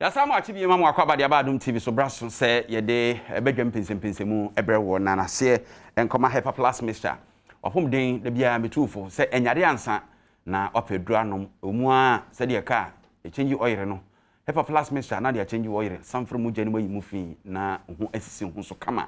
Ya samu achibi mamu akwaba de Badwam TV so braso se yede Badwam Mpensenpensenmu ebre wo na na se enkoma hyper plus mixture. Wapom den de bia metufo se enyade ansa na opedru anom omu a se de ka change oil no. Hyper plus mixture na de change oil samfro mu jani mayi mu fi na ho asisi ho so kama.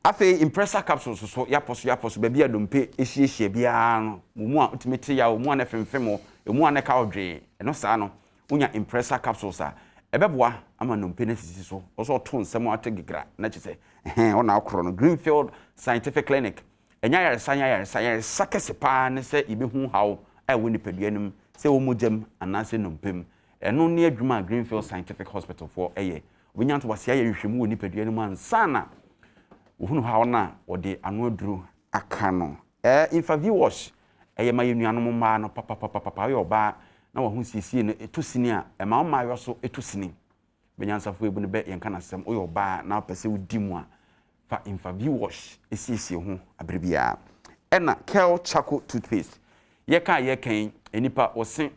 Afe impressor capsules so yaposo ba bia dompe ehyiehie bia no mu a ultimate ya omu a na femfemo omu a na ka odwe eno sa no unya impressor capsules a ebeboa ama no mpene sisi so oso to nsem ategigra na chise ona akro no Greenfield Scientific Clinic enya yare sakese pa ne se ibehu hawo woni paduanum se wo mojam anase no mpem eno ne adwuma Greenfield Scientific Hospital for eye wonyanto wase aye hwehwemu woni paduanum ansana wohunu hawo na wode anu aduru aka no infaview wash eye mayenuanom ma no papa yo ba na wo hu sisi no etosini a ema ma yo so etosini benyansafo ebu ne be yenka na sem oyo ba na pese wudi mu a fa infaview wash esisi ho abrebia ena Kel Charcoal toothpaste ye kan enipa osin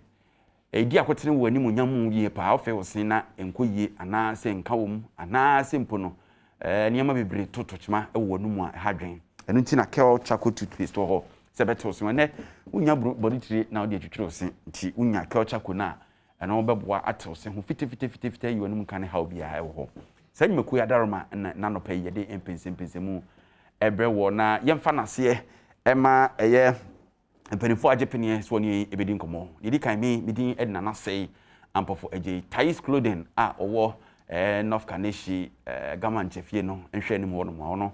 edi akotene wo animu nyam yie pa ofe osin na enko yie ana se nka wom ana se mpo no niyama bebre totochima ewo numu a hadwen enu nti na Kel Charcoal toothpaste ho sebeto so ne unya body tree na odi atwitwiro se nti unya Kel Charcoal na ena obeboa ato se ho fite yiwanum kan ha obia ewo ho sanyimaku ya daroma na no pay yede Mpensenpensenmu ebre wo na yemfa nase ema eye mpanifo agepenie so ni ebedi nkomo yedi kan medin edna na sei ampofo eje Thais Clothing a owo North Kaneshi Gama Nchefie no nhwe ni mo no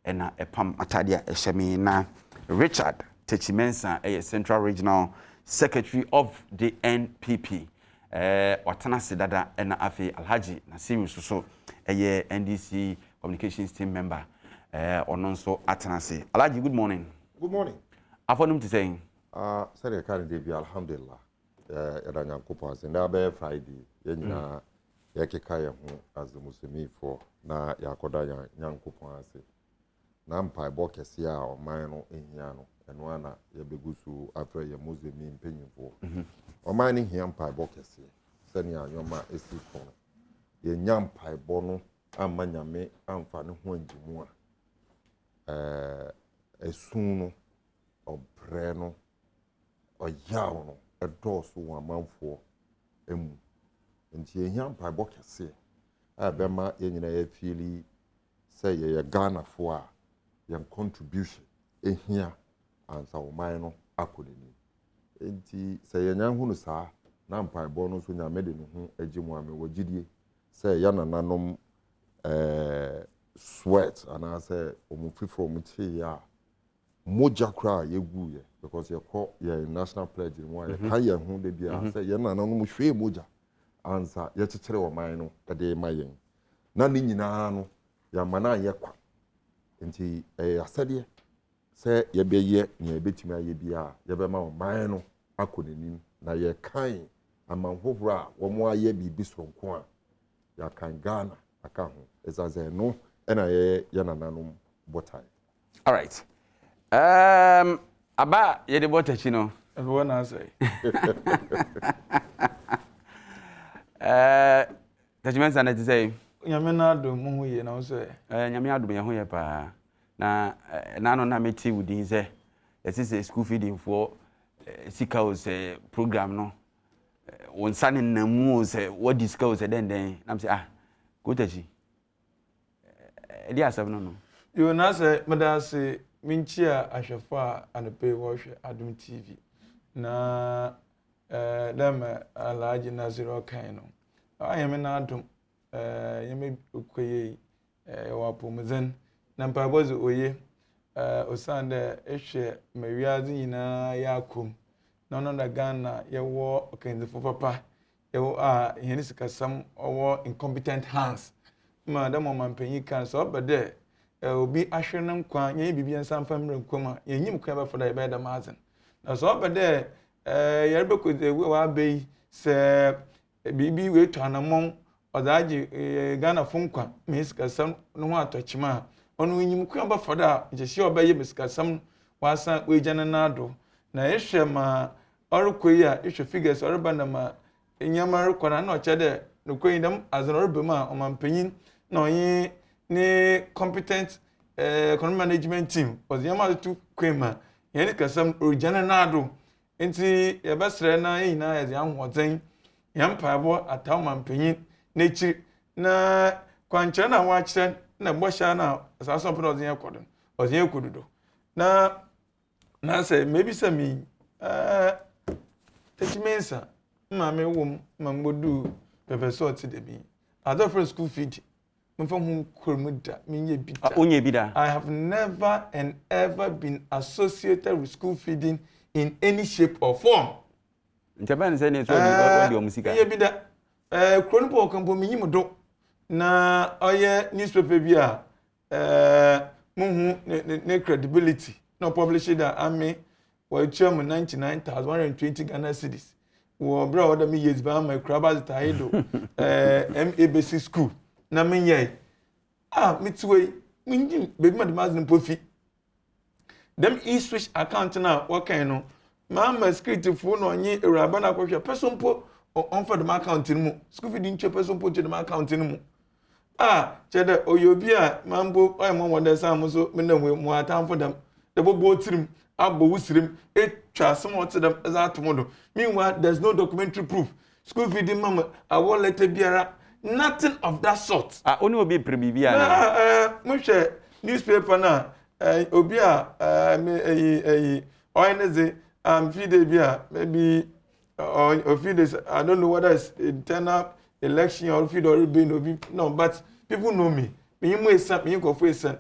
ena epam atade a ehye na Richard Techimensa Central Regional Secretary of the NPP watana sidada ena afi Alhaji Nasiru so NDC Communications Team member ononso atanase. Alhaji, good morning. Good morning. Afonum to saying sare kan de bi alhamdulillah ya nyankopon ase na be Friday yenyina yakeka ye ho as muslimi for na yakoda nyankopon ase na mpa bo kese a oman no ehia no eno ana ye begusu afra ye muslimi mpanyimfo oman ni hia mpa bo kese sani anyoma esi fo ye nyampa bo no amanyame amfa ne ho andimu a esun no obre no oyaw no edoso wa manfo emu nti ehia mpa bo kese a bema yenyina ye fili say ye Ghana fo a yan contribution ehia ansa oman no akodeni nti say ye nyan hunu saa na mpa bo no so nyame de ne ho agimu ame wogidie say ya nananom sweat and say omufifo mutie ya moja kra yegu ye because ye call ye national pledge mu ya kan ye hu de bia say ye nananom hwe moja ansa ye kekere wo man no de mayen na ni nyina no ya mana ye kwa nti asade say ye beye ne ye betimi aye bia ye be ma wo man no akonenim na ye kan amanhohora wo mo aye bibi sonko a ya kan Ghana aka ho ezaze no ena ye nananom botai. All right. Aba ye de botachi no everyone na say Techimensa na say nyame na adom mu ye na say nyame adom ye ho ye pa na no na meti wudin say esise school feeding for sika o say program no won sane namu o say what discuss den na say Kotachi edi asem no you na say meda say minchia ahwefo a anepe wo hwe Adom TV na dem Alhaji Naziro kan no ayeme na adom yeme okoye wapomzen na mpabozi oye osande ehwe mawiazi nyina yakom na no da Ghana yewo okenzefo papa yewo yeni sikasam owo incompetent hands ma da mampanyi kan so obede obi ahwenem kwa nye bibia nsamfa mre nkoma yenyim kwa ba foda be da mazen na so obede yerbe ko wa bei se bibi we twanamon odaji Ghana fonkwa me sikasam no ho atochima onu nyim kwa ba foda jesi obeye bisikasam wasa wejana nado na ehwe ma orukoyi a ehwe figures oreba na ma enyama rekwana na ochede no kwen dem as an orbema omampanyin na onye ne competent economic management team was yama to kwema yene kasam origina nado enti ye besre na yina ye ahoden yam paabo ataw mampanyin na chi na kwanche na wa kire na bosha na asaso pno ozin yakodo ozin yakodo na say maybe say me techimensa mama wom mambodu professor ti de bi other for school feed mfam kromuda menye bida onye bida. I have never and ever been associated with school feeding in any shape or form. Japan say ne so di omusika. Menye bida kronipo okampo menyim do na oye newspaper bi a muhu ne credibility no publish that ame wa chairman 99,120 Ghana cedis. Wo bra oda me years ba my crabas taido MA basic school na menye mitway minjim baby madam pofi dem e-switch account na what kind no mama security phone onye ewraba na kwhwe person po on for the account mu school feeding che person po che the account mu chede oyobi a mambo oyemo wonder sam so me na mu atamfo dem de bobo tirim abo wusirim etwa some to them as atomodo. Meanwhile, there's no documentary proof. School feeding mama, I won't let it be nothing of that sort. Only will be prebibia. Mushe newspaper na obia feed bia maybe or feed this. I don't know whether it's internal election or feed or being no, but people know me. Me mu esa me go for esa.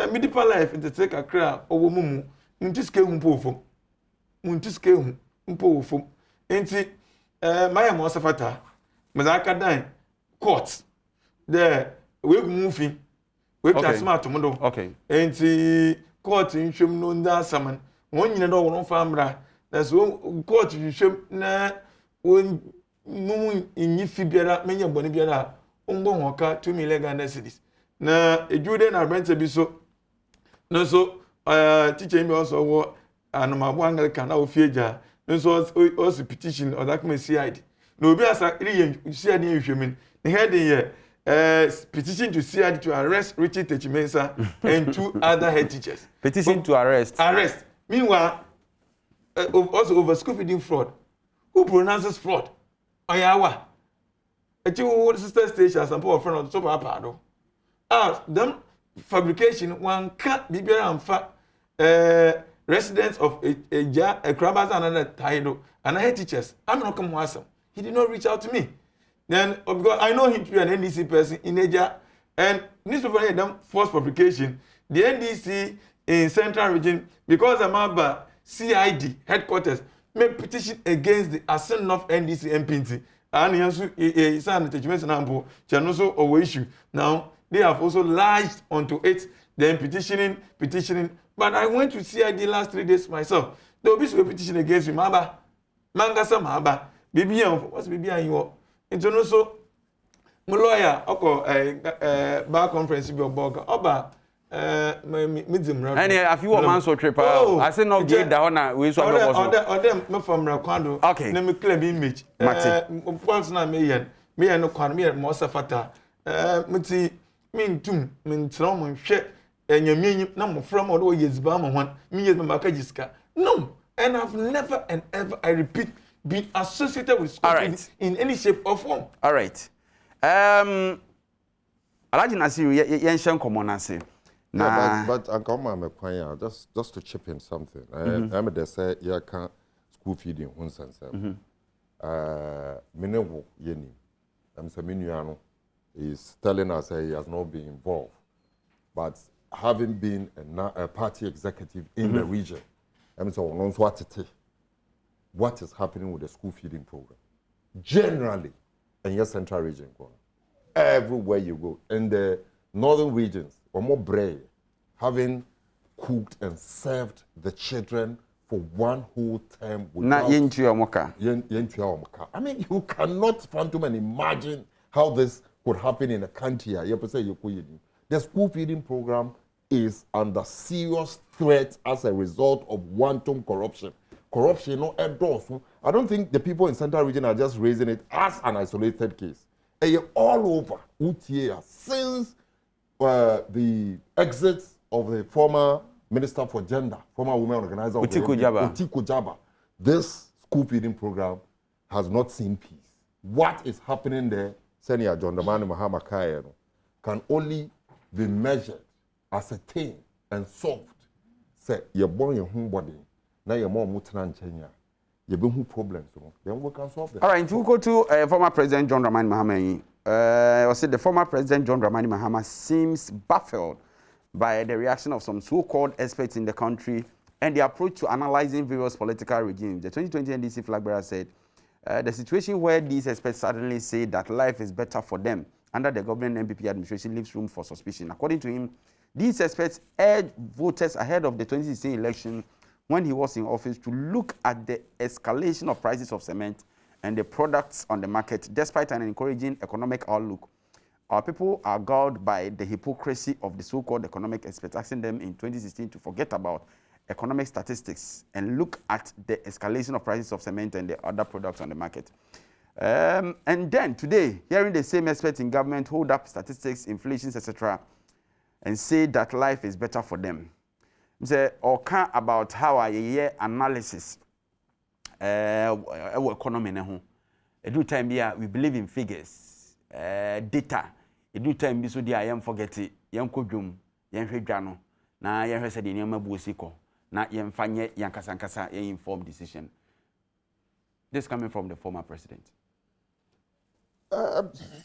Me deeper life into take a crowd or mumu. Muntiske humpofo. Muntiske humpofo. Enti my am wasafata. Mazaka dan court. There we moving. We can smart modo. Okay. Enti court in shum no nda saman. Won nyina do won famra. That's court in shum na won mumu inyi fibiara menya boni biara. Ongo hoka 2 million Ghana cedis. Na ejude na rent bi so. No so teacher me also wo anoma Anglican na ofieja nso also petition or that me CID no obi asa ri CID ehwemin the heading here petition to CID to arrest Richard Techimensa and 2 other head teachers. Petition to arrest. Meanwhile also over school feeding fraud. Who pronounces fraud? Oyawa echi sister station some poor friend on top of apado them fabrication one can't be better and residents of a Krabas and another title and I had teachers. I'm not come awesome. He did not reach out to me. Then because I know him to be an NDC person in Asia and newspaper had them forced publication. The NDC in Central Region, because I'm about CID headquarters, made petition against the ascent of NDC MPNT. And he also signed the judgment and Chanoso or issue. Now they have also lodged onto it, then petitioning. But I went to CID last 3 days myself. There will be a petition against me. Maba, Mangasa Maba, BBM, what's BBM you are? And also, my lawyer, bar conference, your bog, Oba, medium. And if you want man so trip, I said no get down. We saw them from Raquando. Okay. Let me claim image. Once now, me and no quan, me and Mosafata. Muti. Mean trauma shit and your meaning number from all years Bama one, me as my Makajiska. No, and I've never and ever, I repeat, been associated with school in any shape or form. All right. Alaji Nasiru, Yenshan Komonasi. But Uncle Mama, just to chip in something. I'm they say you can't school feeding one sense. Minewo Yeni. I'm Saminuano. Is telling us he has not been involved. But having been a party executive in the region, and so on, what is happening with the school feeding program? Generally, in your central region, everywhere you go, in the northern regions, or more bread, having cooked and served the children for one whole term. Not into your mocha. I mean, you cannot fathom and imagine how this could happen in a country. The school feeding program is under serious threat as a result of wanton corruption. Corruption, no endorse. I don't think the people in Central Region are just raising it as an isolated case. all over UTA since the exit of the former Minister for Gender, former women organizer of Otiko Jaba. This school feeding program has not seen peace. What is happening there, Senior John Dramani Mahama Kaya, can only be measured, ascertained, and solved. Say, you're born your home body, now you're more mutant Kenya. You've been problems, then we can solve them. All right, we'll go to former President John Dramani Mahama. I said the former President John Dramani Mahama seems baffled by the reaction of some so-called experts in the country and the approach to analyzing various political regimes. The 2020 NDC flag bearer said, the situation where these experts suddenly say that life is better for them under the government MPP administration leaves room for suspicion. According to him, these experts urged voters ahead of the 2016 election when he was in office to look at the escalation of prices of cement and the products on the market. Despite an encouraging economic outlook, our people are galled by the hypocrisy of the so-called economic experts, asking them in 2016 to forget about economic statistics and look at the escalation of prices of cement and the other products on the market. And then today, hearing the same experts in government hold up statistics, inflation, etc., and say that life is better for them. Say, or can about how a year analysis economy neho. Every time we believe in figures, data. Every time we so dia I am forget it. Yam kodwum, yam hwedwa na yam hwese de niyama buosiko. Na yam fanye yam kasankasa informed decision. This coming from the former president.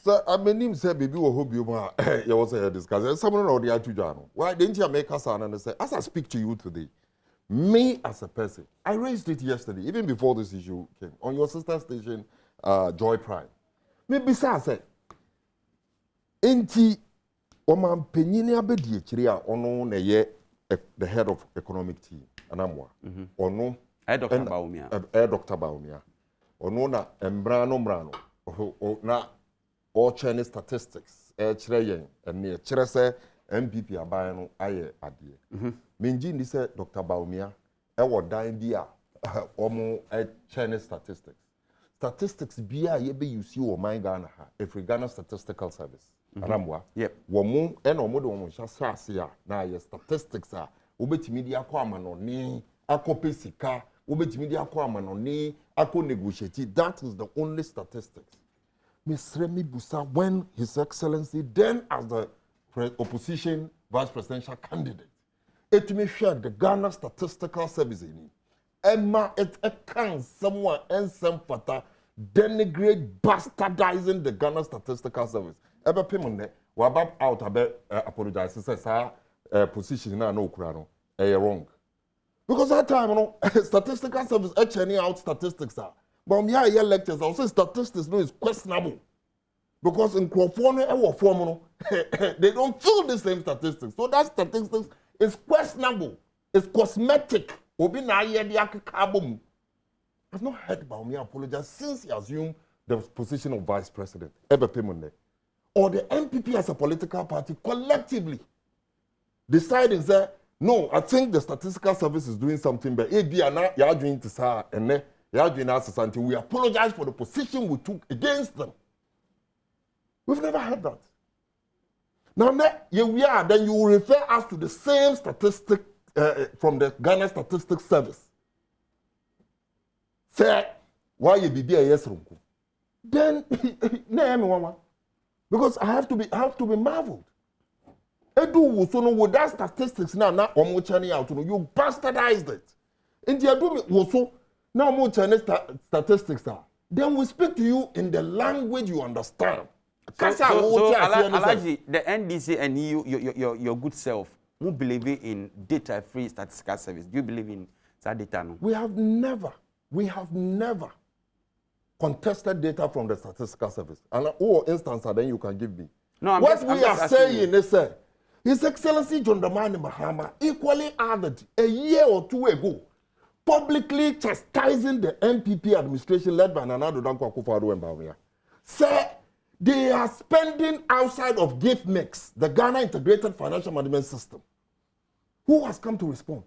So I mean, say baby will hope you was a discussion. Someone already had to join. Why didn't you make us and say, as I speak to you today, me as a person, I raised it yesterday, even before this issue came, on your sister station, Joy Prime. Maybe I said, Enti Oman Penini Abedi Chiria ono neye the head of economic team, Anamwa. Ono Dr. Baumia. Dr. Baumia. Ono na Mbrano. Na all Chinese statistics chire and near chire say MPP abaye no aye adie menji ni say Dr. Baumia e wo dan bia omo Chinese statistics bia ye be use wo man Ghana ha every Ghana statistical service anamwa wo mo e na omo de wo hya sase a na ye statistics a obetimi di akọ amanoni akopesika obetimi di akọ amanoni ako negotiate. That is the only statistics. Ms. Remy Busa, when His Excellency, then as the opposition vice presidential candidate, it may share the Ghana Statistical Service in it. Emma, it can someone and some fata denigrate, bastardizing the Ghana Statistical Service. Ever payment, we about out about apologize. Says our position now no krano, wrong. Because that time, you know, statistical service churning out statistics are. But me here lectures, I'll say statistics no is questionable. Because in Crawford or form, they don't feel the same statistics. So that statistics is questionable. It's cosmetic. I've not heard about me apologize since he assumed the position of vice president. Or the MPP as a political party collectively deciding that no, I think the statistical service is doing something, but you are doing to say, and you are doing us something. We apologize for the position we took against them. We've never had that. Now, here we are, then you will refer us to the same statistic from the Ghana Statistics Service. Say, why you be there, yes, then, because I have to be marveled. Edu so no with that statistics now omo churning out you bastardized it. In the Edu so now omo churning statistics are. Then we speak to you in the language you understand. So Alaji, the NDC and your good self, who believe in data-free statistical service? Do you believe in that data? No? We have never contested data from the statistical service. And instance then you can give me. No, what we are saying is His Excellency John Dramani Mahama equally added a year or two ago, publicly chastising the MPP administration led by Nana Addo Dankwa Akufo-Addo and Bawumia. Say they are spending outside of gift mix, the Ghana Integrated Financial Management System. Who has come to respond?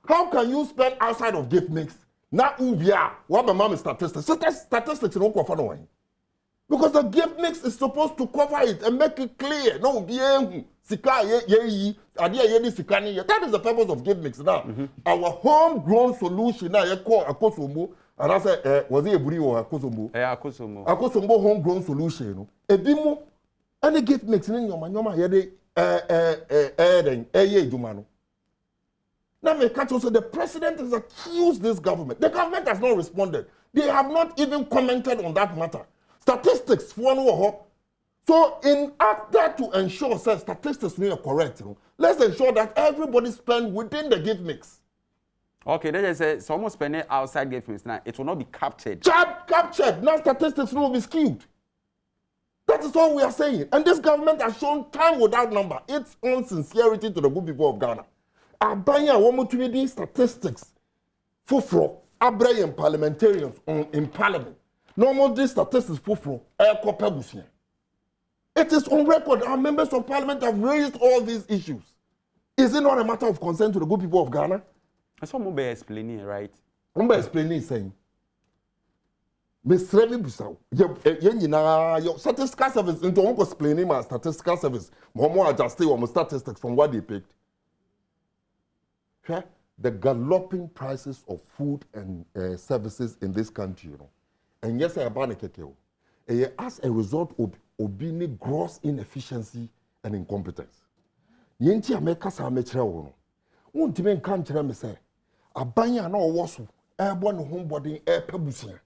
How can you spend outside of gift mix? Now, ubia, what my mom is statistics. Statistics no go for no one. Because the gift mix is supposed to cover it and make it clear. No, that is the purpose of gift mix. Now, our homegrown solution now, you call Akosombo, and I said, was it a Buri or Akosombo? Akosombo homegrown solution. A bimo, and the gift mix in your manoma, now, may catch also the president has accused this government. The government has not responded. They have not even commented on that matter. Statistics for one. So in order to ensure that statistics are correct, let's ensure that everybody spend within the gift mix. Okay, they just say someone spending outside gift mix now, it will not be captured. Captured. Now statistics will be skewed. That is all we are saying. And this government has shown time without number its own sincerity to the good people of Ghana. Abanya womutumidi statistics fufro Abraham parliamentarians in parliament. Normal these statistics fufro kopebusia. It is on record. Our members of parliament have raised all these issues. Is it not a matter of concern to the good people of Ghana? That's what Mumbai explaining, right? Mumbai explaining saying, Mr. Busau, your statistical service into one explaining my statistical service. More adjusting on statistics from what they picked. The galloping prices of food and services in this country, and yes, I ban as a result of obini gross inefficiency and incompetence. Yenti America sa metre wo. Wonti men kan kire me say abanya na owo so ebo ne homebody pabusia.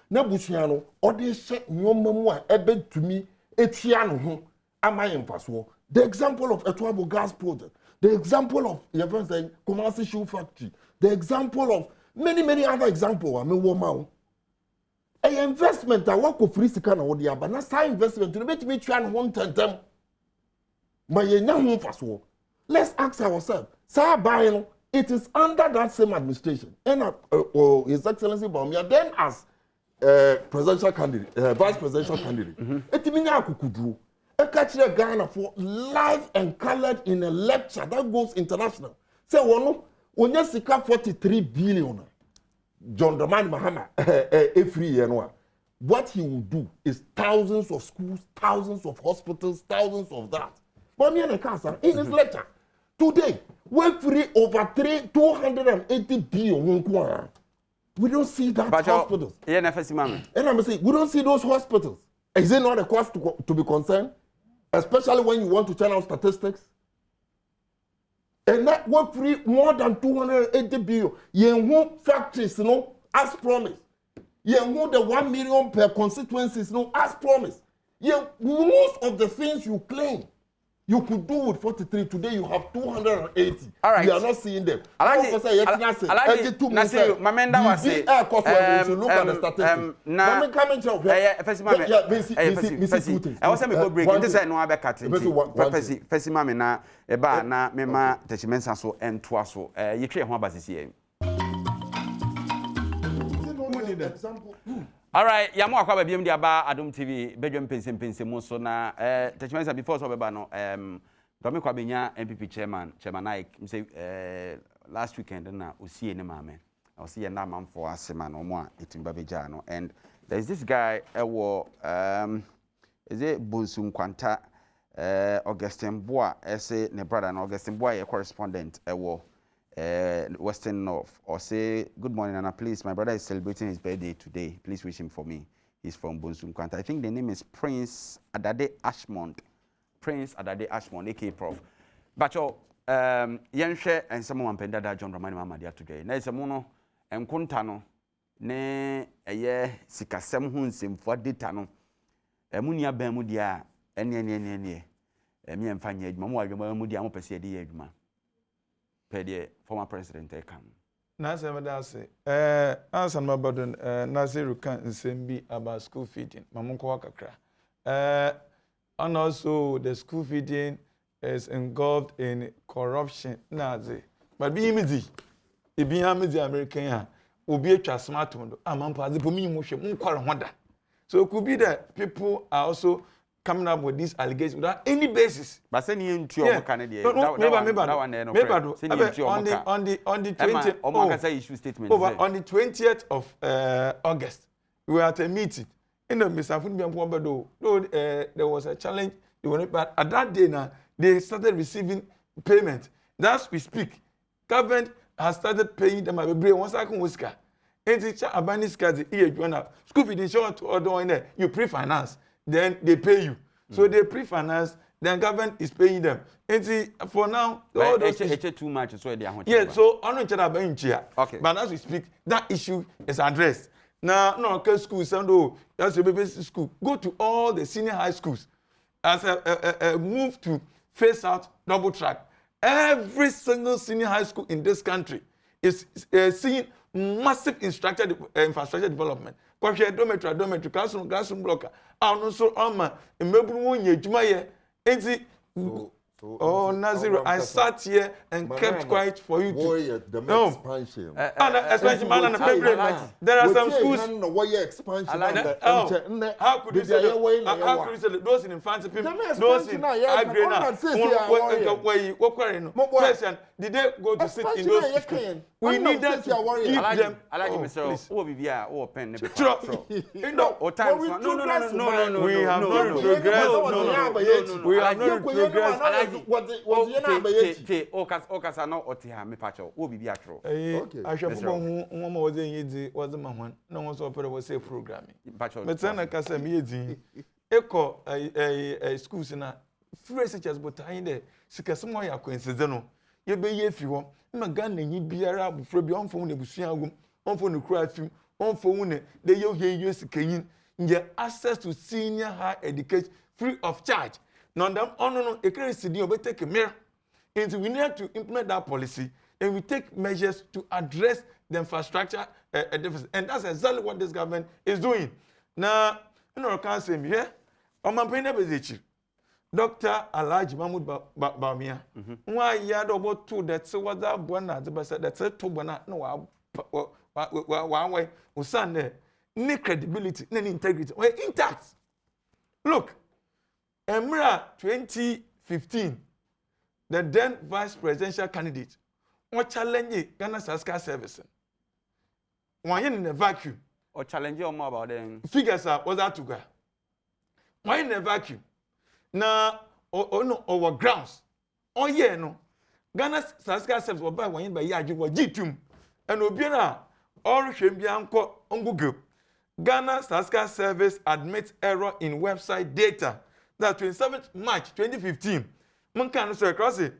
Na busia no ode hye nyoma mu a ebetumi etia no ho amaye mfaso. The example of Etuabo gas project, the example of even saying Kumasi shoe factory, the example of many other examples. I mean, woman. A investment that work with free sika na wodi aba na sa investment no bet me twa no ho ntentem ma ye nya ho faso. Let's ask ourselves, sa buy no it is under that same administration and His Excellency Bawumia then as presidential candidate, vice presidential candidate. Etimi nya akukudru e ka kire Ghana for live and colored in a lecture that goes international. Say wono onya sika 43 billion. John Dramani Mahama every year. What he will do is thousands of schools, thousands of hospitals, thousands of that. But me and the cancer in his lecture today, we're free over 280 billion. We don't see that hospitals. And I'm saying we don't see those hospitals. Is it not a cause to be concerned? Especially when you want to channel statistics. And that work free more than 280 billion. You factories, as promised. You the 1 million per constituencies, as promised. Most of the things you claim you could do with 43, today you have 280. All right. You are not seeing them. Look at the statistics. All right, yamu akwa ba biem dia ba Adom TV Badwam Mpensenpensenmu so na techimensa before so beba no Domi kwa benya MPP chairman Ike say last weekend na osie ne maame osie na manfo asema no mo a etimba beja no, and there's this guy is it Bonsu Nkwanta Augustine Boa say ne brother no Augustine Boa ye correspondent Western North, or say, good morning, Anna, please. My brother is celebrating his birthday today. Please wish him for me. He's from Bonsu Nkwanta. I think the name is Prince Adade Ashmond. Prince Adade Ashmond, aka Prof. But Yenche and someone Pendada John Ramani Mamadia today. Now, someone and Contano, ne a year, Sikasem Hunsim for Ditano, a Munia Bemudia, and me and Fanny, Mamma, Mudia Mopesi, former president come. Nasa Madase, answer my burden, Nasiru can't send about school feeding, Mamunko Wakakra. And also the school feeding is engulfed in corruption. Nazi, but be easy. If be the American, will be a smart one. Amampa, the Pumi motion, Wonder. So it could be that people are also coming up with these allegations without any basis. But send you into your Canadian. On the 20th, issue statement. On the 20th of August, we were at a meeting, in the Misafun Biampo, though there was a challenge, but at that day now, they started receiving payment. Thus we speak, government has started paying them a brain once I can whisker. And it's a scars school feed insurance or there, you pre-finance, then they pay you. So they pre-finance, then government is paying them. And for now, all those too much so they are. Yeah, so I don't know. Okay. But as we speak, that issue is addressed. Now, no, okay, schools, and that's a baby school. Go to all the senior high schools as a move to phase out double track. Every single senior high school in this country is seeing massive infrastructure development. Because dormitory, classroom blocker. I don't know so oh, Nazir, I sat here and kept quiet for you to. No. Expansion. Expansion, man, there are some schools. How could you say that? Those in infants, those in Agrena, did they go to sit in those schools? We need them to give them. I like Mr. Obivia or pen. No, no. We have not progressed. We have not progressed. Okasa no otia me pacho Obivia tro. Okay. I shall one more than was the man. No one's opera was say programming. Metana Casa Miedi. Echo a schools in a few researchers, but I in there. Sikasamoya coincidence. You be ye if you want. Magan and ye be a rab for beyond phone the Busian, on phone the cry film, on phone the yo here use Kenyan, get access to senior high education free of charge. None them on a crazy deal, but take a mirror. And we need to implement that policy and we take measures to address the infrastructure deficit. And that's exactly what this government is doing. Now, you know, I can't say me here. I'm a pain Dr. Alhaji Mahmoud Bawumia. Why you had about two that so what that one at the best that's a two one no one way Usande no credibility, no integrity. We're intact. Look, Emira 2015, the then vice presidential candidate, what challenge Ghana Saska Service. Why in a vacuum? Or challenge you more about them. Figures are was that to go. Why in a vacuum? Na no over grounds. Oh yeah no. Ghana Saska Service will buy one by Yaji or G2. And Obiana all Shembianko on Google. Ghana Saska Service admits error in website data. That 27th March 2015. Munkan so across it.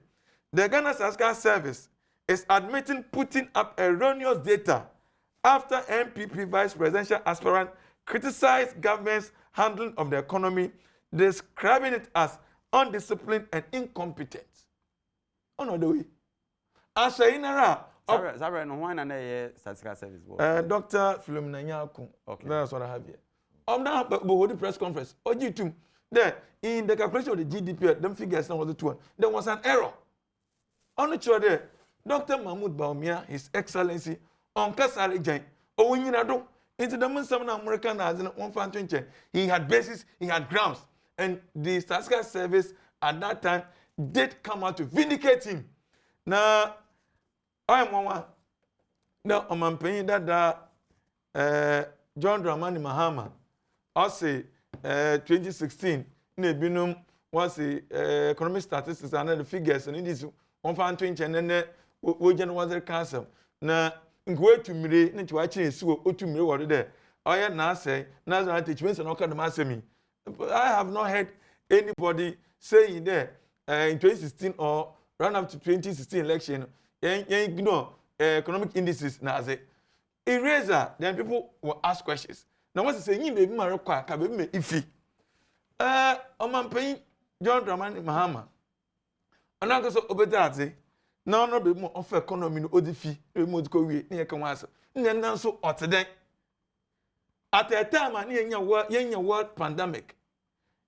The Ghana Saska Service is admitting putting up erroneous data after MPP vice presidential aspirant criticized government's handling of the economy, describing it as undisciplined and incompetent. Oh no, the way. As a inara. Zara no one and a statistical service. Dr. Philomena Nyako. Okay. That's what I have here. Now, but the press conference. OG2. There, in the calculation of the GDP, them figures now was the two. There was an error. On the show there, Dr. Mahmoud Bawumia, His Excellency, on Kasari Jain. Oh, when you know, into the Muslim American as in 120, he had basis, he had grounds. And the statistical service at that time did come out to vindicate him. Now, I am one. Now, I'm paying that John Dramani Mahama, I say 2016, Nebinum was the economic statistics and the figures, and it is 120 and then Wojan was the council. Now, go to me, into watching so to me what there. I had now say, Nazareth teachments and all kind of massimi. I have not heard anybody saying there in 2016 or run up to 2016 election. You know, economic indices now say eraser, then people will ask questions. Now what's saying you baby Marokwa ka baby me ifi. Oman John Dramani Mahama. Ona go so obedate. Now no be more of economy no odifi, e mo diko wie na yeka wanso. Nna so oteden. At a time an yenya world pandemic.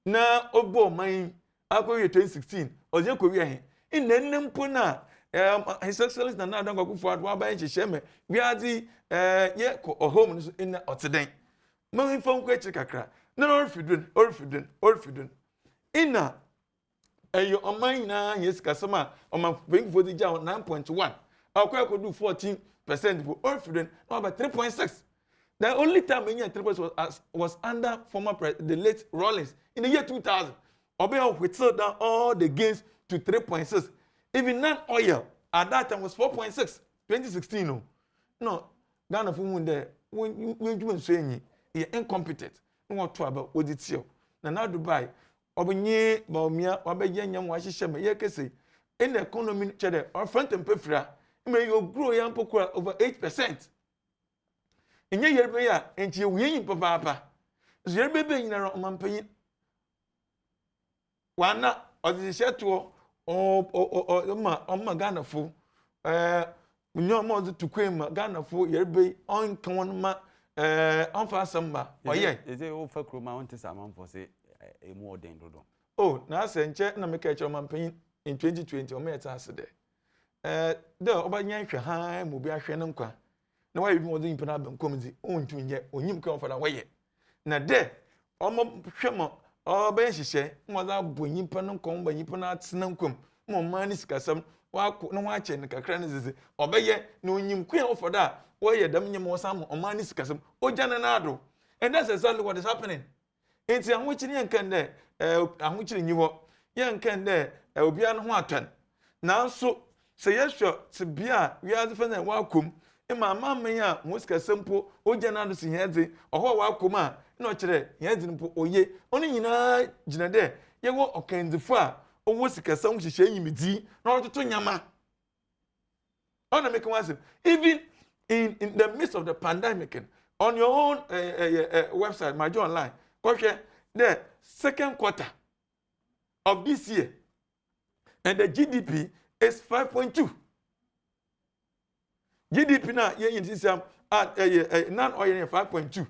Na obo man akowie 2016, oje ko wie he. Nne mpo na His Excellency na Adom Akufo-Addo wa ba nhyehyeme we adi ye ko home no in oteden. Man fon ko echi kakra. Na orfidun. Ina eyo oman na yes kasama oman pengfo di ja 9.1. Akwa ko do 14% for orfidun, no about 3.6. The only time when you 3 points was under the late Rollins in the year 2000. Obey whittled down all the gains to 3.6. Even non-oil at that time was 4.6. 2016. No, Ghana for there when you say you're incompetent. No what to about what it's you. Now Dubai, Obinye, Baumia, Obeyan, Washisham, Yakese, in the economy, cheddar, or front and pefra, may you grow young pokra over 8%. In your year, and you win, Papa. Your baby in a man paying. One not, or the shetto, or Ghana for. No more to claim Ghana for your bay on Kawanma, on for summer. Oh, yeah. Is it all for Kroma to someone for say a more dangerous? Oh, now send check and make a man paying in 2020 or may answer there. Though, about Yankee high, will be a shannon qua. No, I more than Panabam comedy, own to yet, or you come for a way. Now, there, almost shimmer, or bench share, mother, when you pan come by you pan out snunkum, more money scassam. No watching the cranes obey no you queen for that. Why you damn more some or money scasm or Jananado. And that's exactly what is happening. It's a witching young can there, I'm witching you up. Young can there, will be on Watan. Now, so say yes, sure, to be we are the friend and welcome. And my mamma, Muska simple, or Janado sing heads, or what welcome, no today, heads in or ye, only in a Janade, you walk okay the far. O wosika some hihye yimidi na ototo nyama ona make one say even in the midst of the pandemic on your own website my online go share the second quarter of this year and the GDP is 5.2 GDP now yin this at non oil 5.2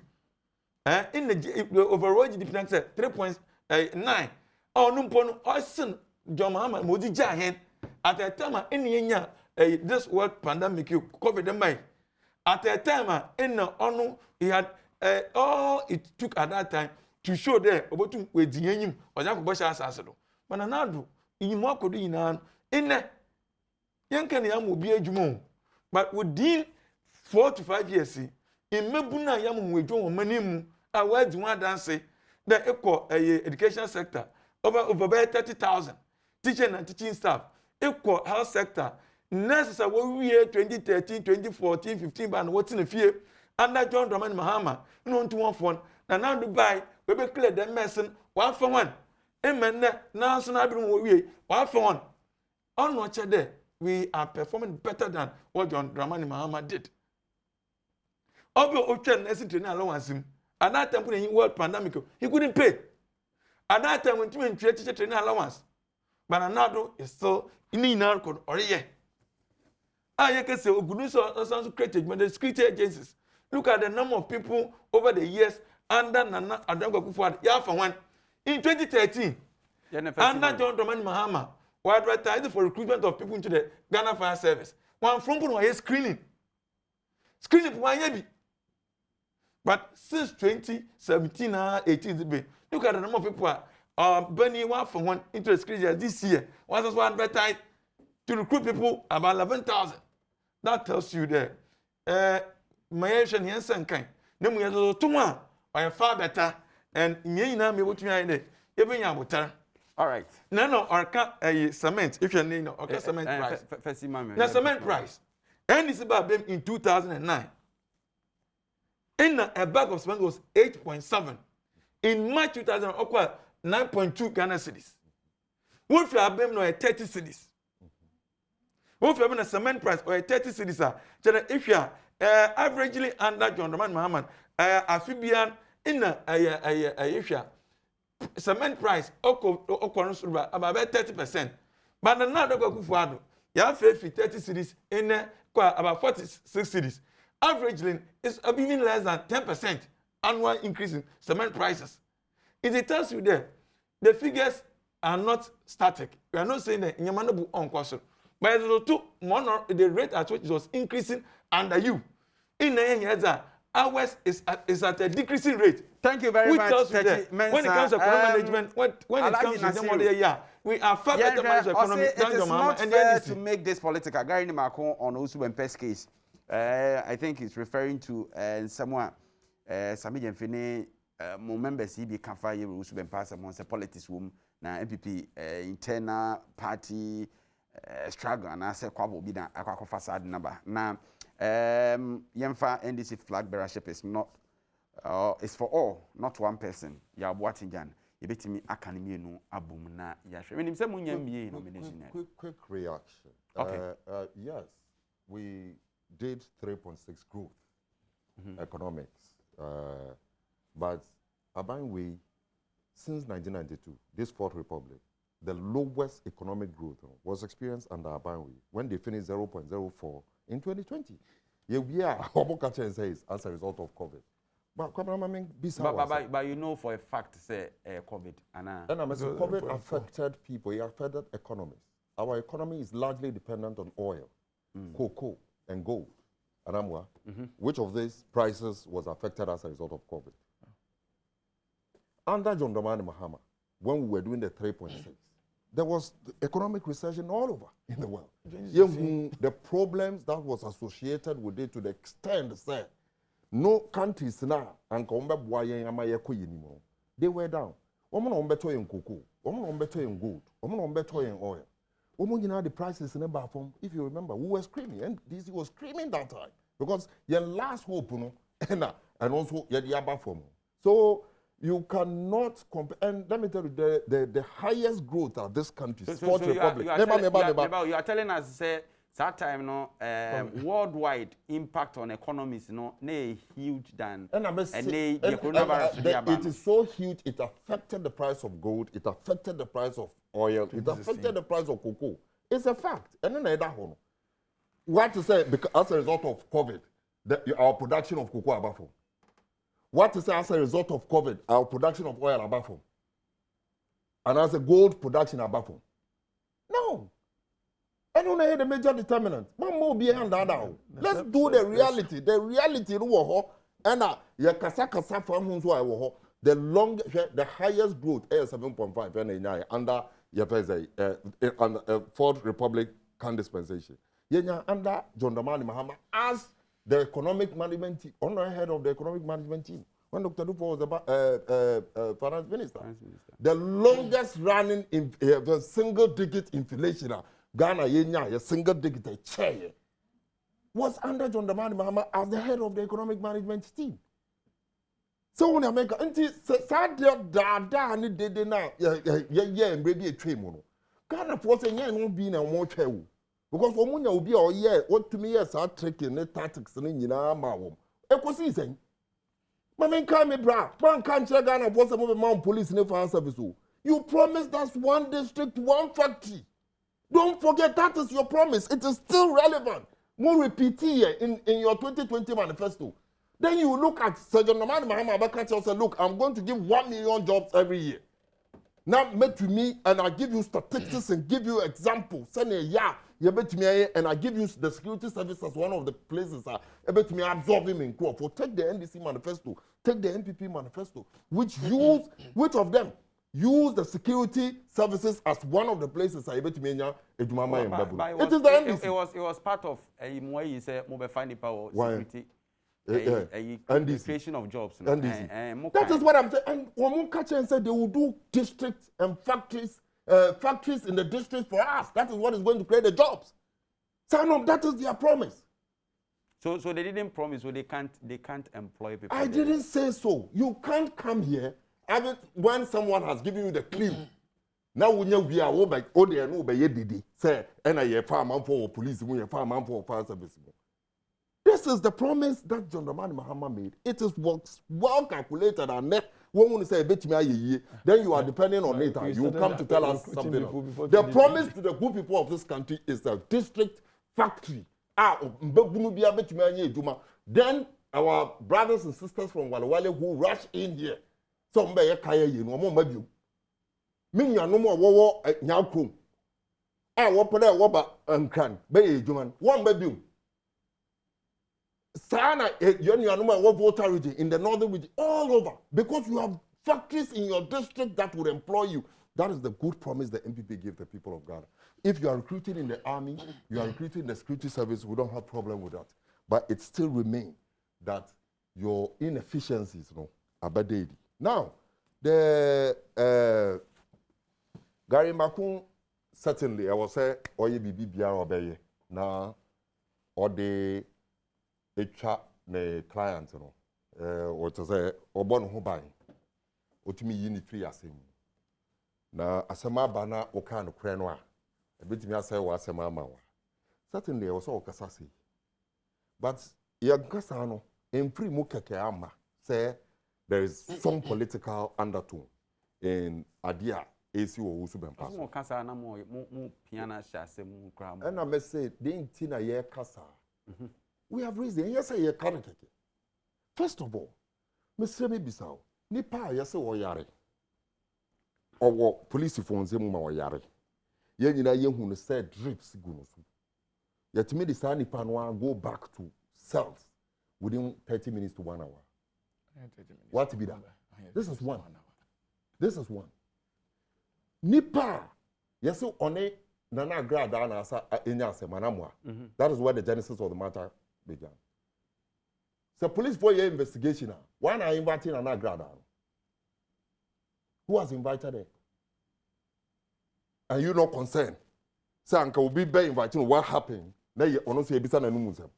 in the overall GDP now say 3.9 oh no pono osin John Mahama modi jahen at a time in this world pandemic you COVID them at a time in ono he had all it took at that time to show there about to we diyenyim oja ko bosha asasado but na do yimu akodo yinan in yanka na yamu bi adwumo but within 4 to 5 years in mebuna yamu wedwo manimu a wadi one dance the equal education sector over 30,000 teaching and teaching staff. Equal health sector. Nurses are what we 2013, 2014, 15, but what's in the fear? Under John Dramani Mahama, no to one phone. Now Dubai, we be clear that medicine 1 for 1. Amen. Now so now we 1 for 1. On watch there, we are performing better than what John Dramani Mahama did. Obo Ochen nursing training allowance him. At that time when he world pandemic, he couldn't pay. At that time, when you teacher training allowance, but another is still in our code or yeah. I can say, goodness or some created but the security agencies. Look at the number of people over the years under Nana Adom Kufuor. Yeah, for one. In 2013, under John Dramani Mahama, we advertised for recruitment of people into the Ghana Fire Service. One from was screening. Screening for one year. But since 2017 18, look at the number of people burning 1 for 1 into the screen this year. Was also advertised to recruit people about 11,000. That tells you that my Asian Yansen kind. Then we have to one or far better and you know me what you are even all right. No, or cement, if you need or cement price. Now, cement price. And it's about them in 2009. In a bag of cement was 8.7. In March 2000, 9.2 Ghana cedis. What if you have them no 30 cedis? What if you have a cement price or 30 cedis? If you are averagely under John Dramani Mahama, amphibian in a cement price about 30%. But another go for you have 30 cedis in about 46 cedis. Averagely is even less than 10% annual increase in cement prices. It tells you there, the figures are not static. We are not saying that in Yamanabu on question. But the rate at which it was increasing under you. In the end, ours is at a decreasing rate. Thank you very much. Tells you that when it comes to economic management, when it comes to the money, we are far better managed economy than your mama. And fair to make this political. Gary Macron on Badwam Mpensenpensenmu case. I think he's referring to someone Sami Jemfini mo members yi bi kan fa ye rules ben pass mo say politics wom na MPP internal party struggle and I say kwabo bi na akwa facade number na yemfa NDC flag bearership is not it's for all, not one person. Ya Boatingan. You bet me academy no abum na yashwe. When him say munya MBA nomination. Quick reaction. Okay. Yes, we did 3.6 growth economics. But Abanwe, since 1992, this Fourth Republic, the lowest economic growth was experienced under Abanwe when they finished 0.04 in 2020. Yeah, we are, Obokache says, as a result of COVID. But you know for a fact, say COVID. And COVID affected people, it affected economies. Our economy is largely dependent on oil, cocoa, and gold. Anamwa, which of these prices was affected as a result of COVID? Under John Dramani Mahama, when we were doing the 3.6, there was economic recession all over in the world. The problems that was associated with it to the extent that no countries now, and they were down. In cocoa, in gold, in oil. The prices in the bathroom, if you remember, we were screaming, and DC was screaming that time because your last hope, and also your bathroom. So you cannot compare. And let me tell you, the highest growth of this country, Fourth Republic. You are telling us, say, that time, worldwide impact on economies, huge than it is so huge. It affected the price of gold. It affected the price of oil. It affected the price of cocoa. It's a fact. And then what to say? Because as a result of COVID, our production of cocoa above. What to say as a result of COVID, our production of oil above. And as a gold production above. No. I don't know the major determinant. One more behind that now. Let's do the reality. The reality and the highest growth is 7.5 under Fourth Republic dispensation. Under John Dramani Mahama as the economic management team, on the head of the economic management team. When Dr. Dupo was the finance minister. The longest running single digit inflation. Ghana a single digit chair was under John Dramani Mahama as the head of the economic management team. So when America until sad da ni dede na and maybe a train mono. Ghana for saying won't be na more chair because omunya will be all year what to me as our tricking the tactics and in ma wom. Eco season. Mama can't me bra. Man can't check Ghana for some of the Mount Police in the fire service. You promised us one district, one factory. Don't forget that is your promise. It is still relevant. More repeat here in your 2020 manifesto. Then you look at Sergeant Nomad Mahama Abakati and say, look, I'm going to give 1 million jobs every year. Now, met to me, and I give you statistics and give you examples. Say, yeah, you bet me, and I give you the security service as one of the places. I bet me absorb him in court. For take the NDC manifesto, take the NPP manifesto, which of them use the security services as one of the places I bet me it is the NDC. It was part of a mobile finding power security. Creation of jobs. That is what I'm saying. And one catcher said they will do districts and factories in the district for us. That is what is going to create the jobs. So that is their promise. So they didn't promise, so they can't employ people. I didn't say so. You can't come here when someone has given you the clue. Now we know we are all like they know by say and I farm for police, we farm for fire service. This is the promise that John Dramani Mahama made. It is well calculated and net. One will say, then you are depending on it. You come to tell us something. The promise to the good people of this country is a district factory. Then our brothers and sisters from Walawale who rush in here. Some may kaya you no more maybe. Me no more wo nyakrum. Wo pere wo ba ankran be ejuman. One baby. Sana voter region in the northern region all over because you have factories in your district that would employ you. That is the good promise the MPP gave the people of Ghana. If you are recruiting in the army, you are recruiting in the security service, we don't have problem with that. But it still remains that your inefficiencies, no, abadedi. Now, the Gary Makun certainly, I was say, or you be obey now, or the HR ne client, you know, what to say, or born who buy, or to me, unitary as him. Now, as a mabana, or kind of cranoa, a bit me, I say, was a mama. Certainly, I was all Casasi. But young Casano, in pre Mukake say there is some political undertone in Adia. AC or Usuben Pass. And I may say, the Intina ye Casa. We have reason, yes, I can't. First of all, Mr. Bisau, Nipa, yes, or Yari. Or what police phones him or Yari. Yen who said drips gunusu. Yet me the Sani Panwa go back to cells within 30 minutes to 1 hour. What to be done? This is one. This is one. Nipa, yes, one nana grada na asa inyase manamwa. That is where the genesis of the matter began. So police for your investigation, why not inviting nana grada? Who was invited there? Are you not concerned? So Uncle will be inviting what happened. Now you honestly be sana numuzem.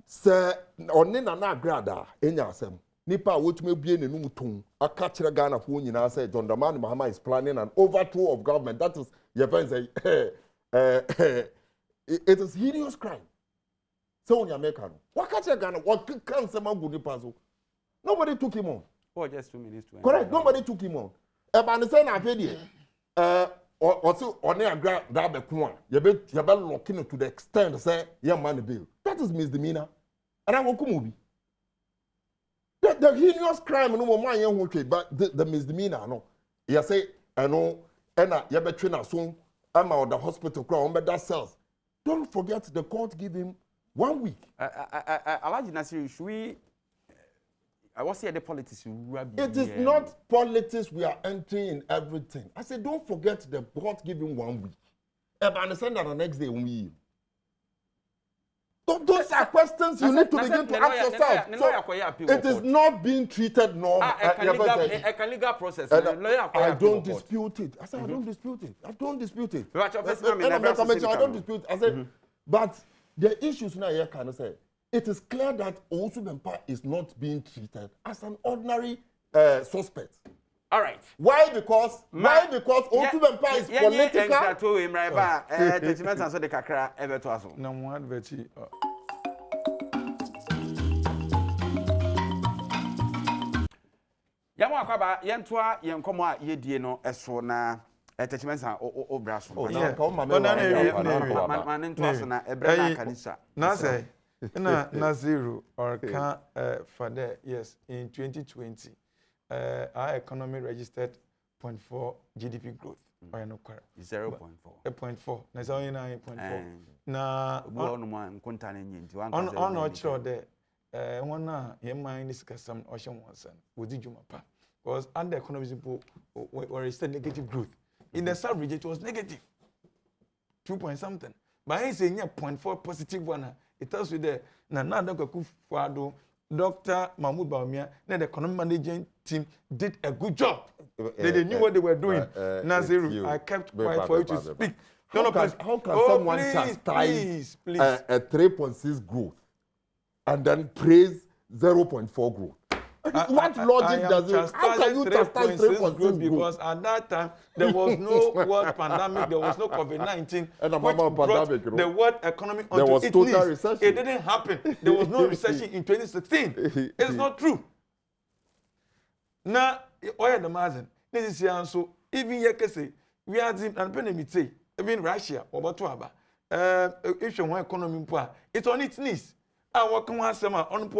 So one nana grada inyase. Nipa which may be in a new tune. A catcher Ghana for you now say John Dramani Mahama is planning an overthrow of government. That is your friend say it is heinous crime. So you American. What catcher Ghana? What can someone go Nipazo? Nobody took him on. Oh, just 2 minutes to correct. Nobody took him on. But say na video. Also on a grab that be kwa. You be looking to the extent say your money bill. That is misdemeanor. And I will come. The heinous crime no more young okay, but the misdemeanor no. You say I know and you be train so I'm out the hospital crowd but that cells. Don't forget the court give him 1 week. Alaji Nasiri, should we I was here the politics. It is not politics we are entering in everything. I said don't forget the court give him 1 week. But I understand that the next day we those are questions you need to begin to ask yourself. So it is not being treated normal. A legal process. I don't dispute it. I said I don't dispute it. I don't dispute it. I don't dispute it. I said, but the issues now here can say it is clear that Owusu-Bempah is not being treated as an ordinary suspect. All right. Why? Because Owusu-Bempah is political. Yamu akwaba yentoa yenkomo a yedie no eso na attachments a obraso. Man into so na ebra na kanisa. Na say na zero or can for the yes in 2020 our economy registered 0.4 GDP growth. 0.4. 0.4. Na 9.4. Na on ochro there one na your mind is custom ocean once would you mapa because under economy people were registered negative growth. In the south region it was negative 2 point something. But I say 0.4 positive one. It tells you there na Dr. Kufado, Dr. Mahmoud Bawumia, the economic management team did a good job. They knew what they were doing. Naziru, I kept quiet for you to speak. How can someone chastise a 3.6 growth and then praise 0.4 growth? What logic does it? How can you chastise 3.6 growth? Because at that time there was no world pandemic, there was no COVID-19, which brought the world economy onto its knees. Recession. It didn't happen. There was no recession in 2016. It's not true. Now, oil demand. This is also even yekese we are in and pandemic say even Russia or Botswana. If you want economy, it's on its knees. I work on some on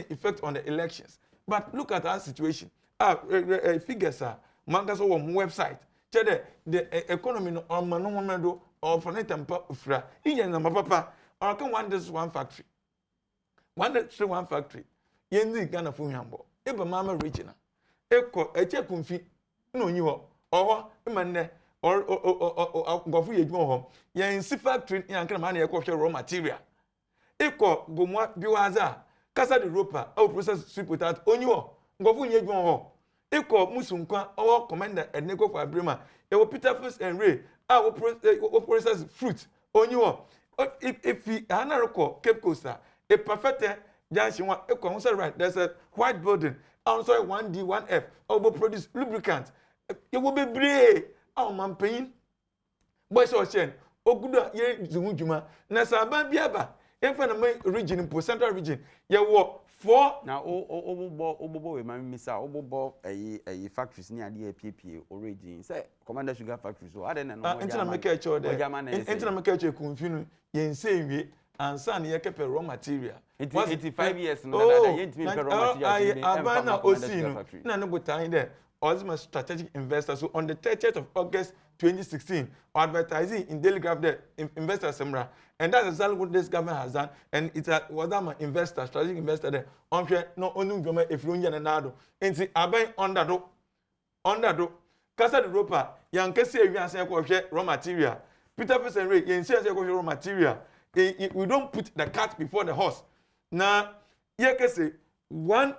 effect on the elections. But look at our situation. Figures are mangas on website. The economy on Manomedo or Fonetampa Fra. In Papa, or can one this one factory. One factory. Yendi Ghana Fuyambo. Eba Mama Regina. Echo a check confit. No, you or Mane or Gofu Yedmo. Yen see factory, Yankan Mania raw material. iko gomwa biwaza kasa de ropa au process sweet potato onyo ngofu nye dwon ho iko musunkwa our commander Ednego for Abrema e wo Peter First and Ray wo process fruit onyo if anaroko Cape Coast a perfect junction one iko right there's a white building also 1D 1F obo produce lubricant e wo bebre au mampen boy so chen ogudo ye zumujuma na saban biaba efa na region po central region ye wo 4 na obobo we mami misa obobo eyi factories ni ade pp origin say commander sugar factories so ade na no entina make e cho de entina make e cho confuse ye nse nwie ansa na ye kepe raw material 85 years no that ye ntimi pe raw material abana osinu na no botan de Ozma strategic investor. So on the 30th of August 2016, advertising in Daily Graph there, investor Semra. And that's exactly what this government has done. And it's a Wadama investor, strategic investor there. On no only if you and Nado. And see, I buy under do. Casa de Ropa, young Cassia, you answer raw material. Peter First and Ray, you say raw material. We don't put the cart before the horse. Now, you can say 1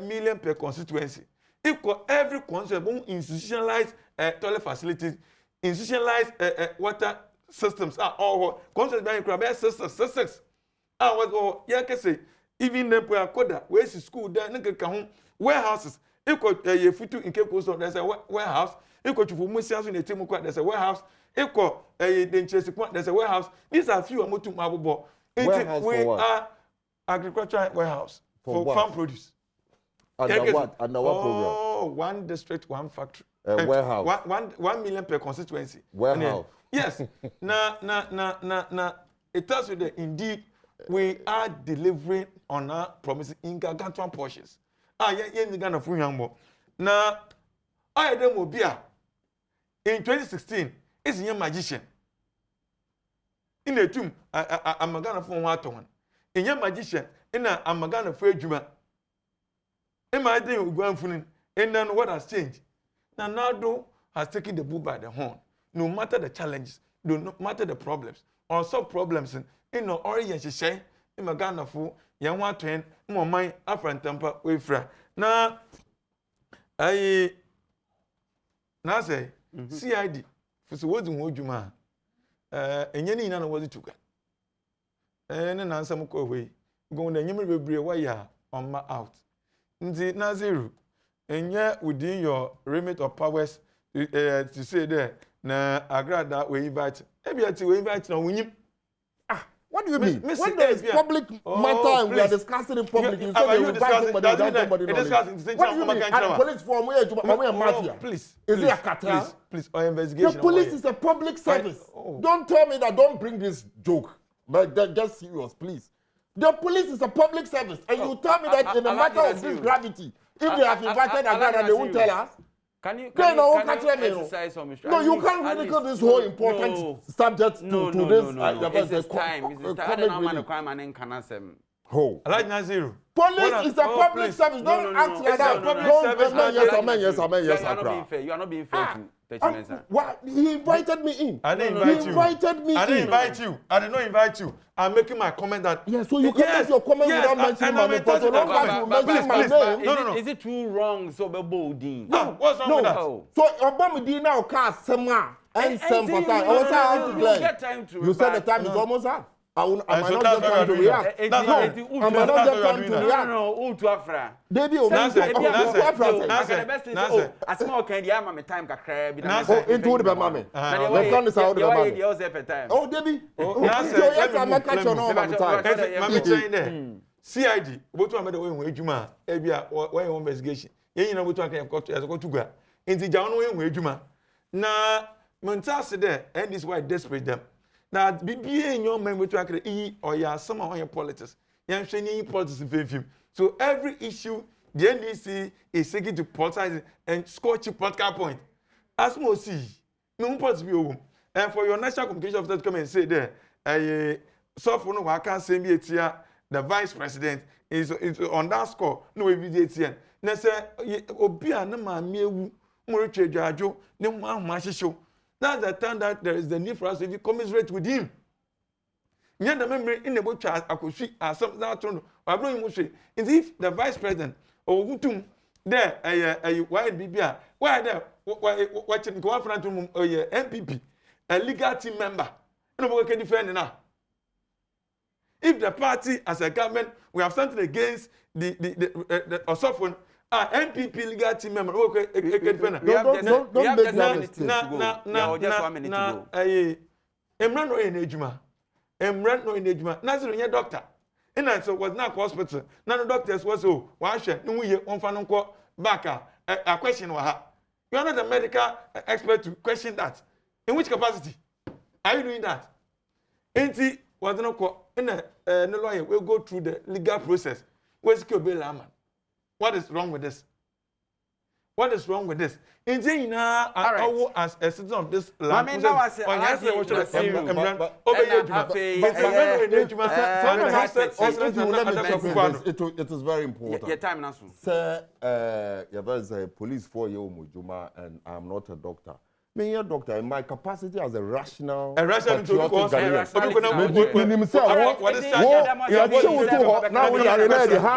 million per constituency. Equal every concept, institutionalized toilet facilities, institutionalized water systems are all concepts by incredible systems. What you can say, even the Koda, where's the school there, warehouses, equal a futu in Cape Coast, there's a warehouse, equal to Musias in the Timuka, there's a warehouse, equal a Denchesi point, there's a warehouse. These are few Amotu Mabubo. We are agricultural warehouse for farm produce. Under what? Under what program? Oh, 1 district, 1 factory. Warehouse. 1 million per constituency. Warehouse. Yes. It tells you that indeed we are delivering on our promises in gargantuan portions. You Ghana for young. Now, I Adom Obia in 2016 is a magician. In the tomb, I'm a Ghana for one. In a magician, in a Magana for Juma. In my day, we go and then what has changed? Now, Nado has taken the bull by the horn. No matter the challenges, no matter the problems, or some problems in no origin, she say, in my Ghana for young one train, more mind, Afran temper, we fra. Now, I say, CID, for so what's in Wojuma, and Yenny Nana was it took. And then answer more way, going the numerous be wire on my out. Nti Naziru, and yet within your remit of powers to say there, na agree that we invite. Maybe we invite now we. What do you mean? When there is public matter and we are discussing in public, you say you invite somebody without somebody knowledge. What do you mean? And the police form where you mafia? Please. Is it a cartel? Please, or investigation. The police is a public service. Don't tell me that. Don't bring this joke. But just serious, please. The police is a public service, and you tell me that in a matter of this gravity, if they have invited Agada, they won't tell us. Can you exercise on me? No, you can't ridicule this whole important subject to this. It's time. It's time. Who? Naziru. Police is a public service. Don't act like that. Yes, amen. You are not being fair to what? He invited me in. I didn't invite you. I didn't invite you. I did not invite you. I'm making my comment that. Yes, so you can make your comment without mentioning my name. So long as you mention my name. No. Is it too wrong? So bolding. No. What's wrong with that? So Obama now can't sema and some for time. Also, I have to blame. You said the time is almost up. I might not get time to react. I might not get time to react. No, to Afra. Baby, a small candy, I'm a time to crab. Into the mammy. The gun is out of the time. Oh, Debbie. Yes, I'm not catching on all the time. CID, what one better way Juma, Abia, why investigation? You know what I can got as a go to go. In the January way Juma. Now, Montasa there, and this why desperate them. Now, be in your memory to actually or ya some of your politics. You're showing politics in film. So every issue, the NDC is seeking to politicize and score cheap political point. As more see, no politics be home. And for your national communication officer to come and say there, so for no, I can't say me here. The vice president is on that score. No, we be here. Now say, Obia na ma mewu, mo reche jajo, ne mo show. That's the time that there is the need for us to be commiserate with him. Nya da membre in the botcha akoshi asem that no. Abro yimu hwe. If the vice president or gutum there why bibia why there watching go afront MPP a legal team member. No go can defend now. If the party as a government we have something against the Osofon MPP legal team member don't make that mistake. Just 1 minute to go. Emran no enejuma. Emran no enejuma. Nazir nye doctor. And so was not hospital. None of doctors was so why share no we on fan nko back a question wa ha. You are not a medical expert to question that. In which capacity are you doing that? Enti was no ko no lawyer will go through the legal process. Where's Kobel man? What is wrong with this? What is wrong with this? As a citizen of this land, I now I say, it is very important. Your time now, sir. There is a police 4-year-old Mujuma, and I'm not a doctor. Me a doctor in my capacity as a rational patriotic Ghanaian.